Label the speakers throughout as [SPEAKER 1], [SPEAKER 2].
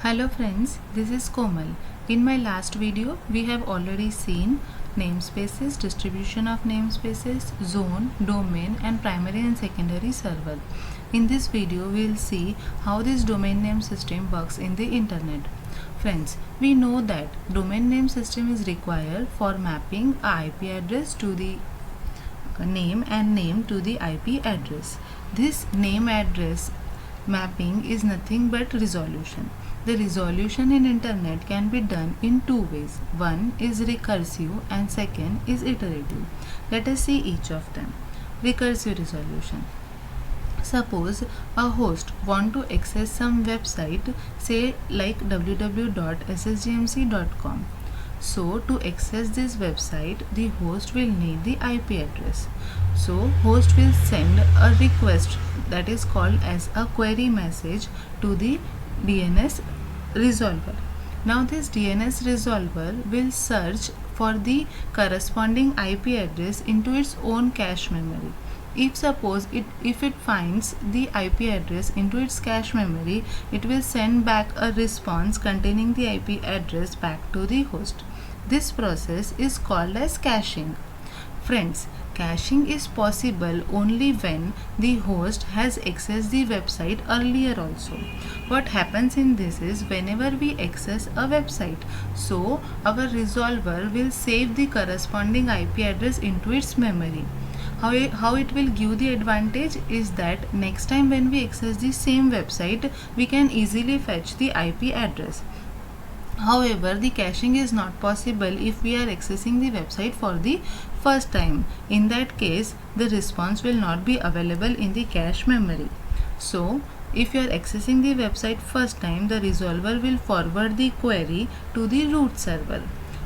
[SPEAKER 1] Hello friends, this is Komal. In my last video, we have already seen namespaces, distribution of namespaces, zone, domain and primary and secondary server. In this video, we will see how this domain name system works in the internet. Friends, we know that domain name system is required for mapping a IP address to the name and name to the IP address. This name address mapping is nothing but resolution. The resolution in internet can be done in two ways. One is recursive and second is iterative. Let us see each of them. Recursive resolution. Suppose a host want to access some website, say like www.ssgmc.com. So to access this website, the host will need the IP address. So host will send a request that is called as a query message to the DNS resolver. Now this DNS resolver will search for the corresponding IP address into its own cache memory. If it finds the IP address into its cache memory, it will send back a response containing the IP address back to the host. This process is called as caching. Friends, caching is possible only when the host has accessed the website earlier also. What happens in this is whenever we access a website, so our resolver will save the corresponding IP address into its memory. How it will give the advantage is that next time when we access the same website, we can easily fetch the IP address. However, the caching is not possible if we are accessing the website for the first time. In that case, the response will not be available in the cache memory. So, if you are accessing the website first time, the resolver will forward the query to the root server.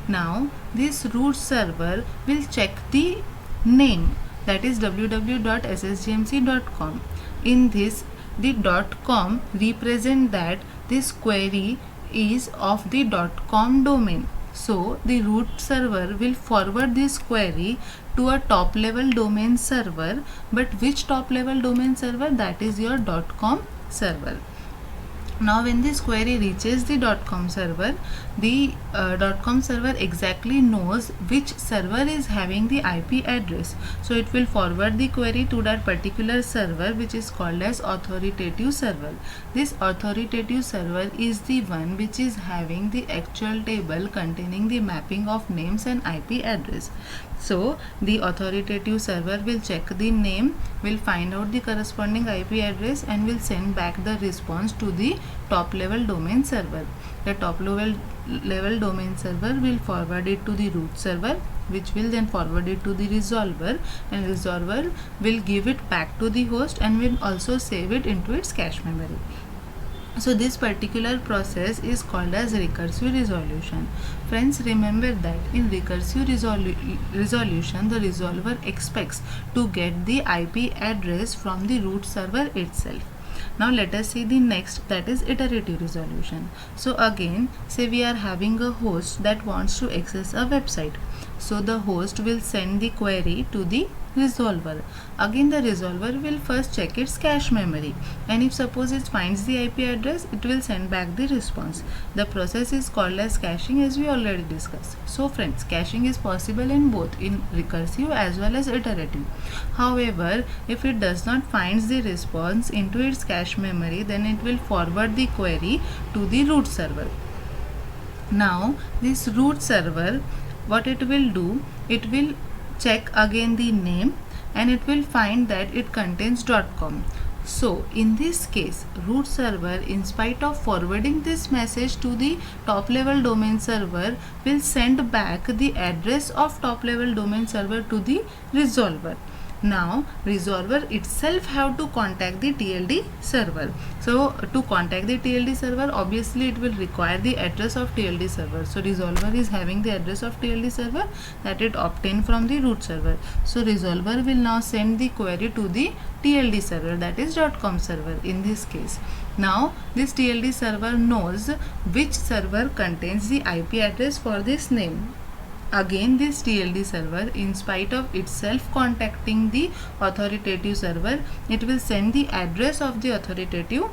[SPEAKER 1] Now, this root server will check the name, that is www.ssgmc.com. In this, the .com represent that this query is of the .com domain. So the root server will forward this query to a top level domain server, but which top level domain server? That is your .com server. Now when this query reaches the .com server, the .com server exactly knows which server is having the IP address. So it will forward the query to that particular server, which is called as authoritative server. This authoritative server is the one which is having the actual table containing the mapping of names and IP address. So the authoritative server will check the name, will find out the corresponding IP address and will send back the response to the top level domain server. The top level domain server will forward it to the root server, which will then forward it to the resolver, and resolver will give it back to the host and will also save it into its cache memory. So this particular process is called as recursive resolution. Friends, remember that in recursive resolution, the resolver expects to get the IP address from the root server itself. Now let us see the next, that is iterative resolution. So again, say we are having a host that wants to access a website. So the host will send the query to the resolver. Again the resolver will first check its cache memory, and if suppose it finds the IP address, it will send back the response. The process is called as caching, as we already discussed. So friends, caching is possible in both in recursive as well as iterative. However, if it does not find the response into its cache memory, then it will forward the query to the root server. Now this root server, what it will do, it will check again the name and it will find that it contains .com. So in this case, root server, in spite of forwarding this message to the top level domain server, will send back the address of top level domain server to the resolver. Now resolver itself have to contact the TLD server. So to contact the TLD server, obviously it will require the address of TLD server. So resolver is having the address of TLD server that it obtained from the root server. So resolver will now send the query to the TLD server, that is .com server in this case. Now this TLD server knows which server contains the IP address for this name. Again, this TLD server, in spite of itself contacting the authoritative server, it will send the address of the authoritative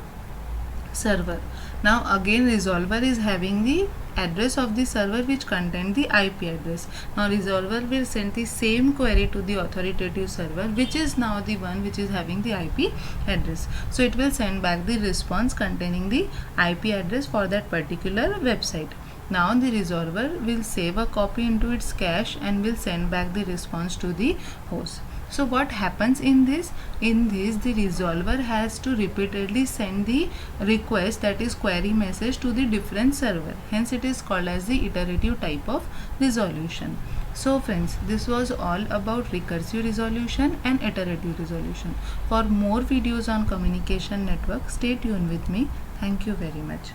[SPEAKER 1] server. Now again resolver is having the address of the server which contain the IP address. Now resolver will send the same query to the authoritative server, which is now the one which is having the IP address. So it will send back the response containing the IP address for that particular website. Now the resolver will save a copy into its cache and will send back the response to the host. So what happens in this? In this, the resolver has to repeatedly send the request, that is query message, to the different server. Hence it is called as the iterative type of resolution. So friends, this was all about recursive resolution and iterative resolution. For more videos on communication network, stay tuned with me. Thank you very much.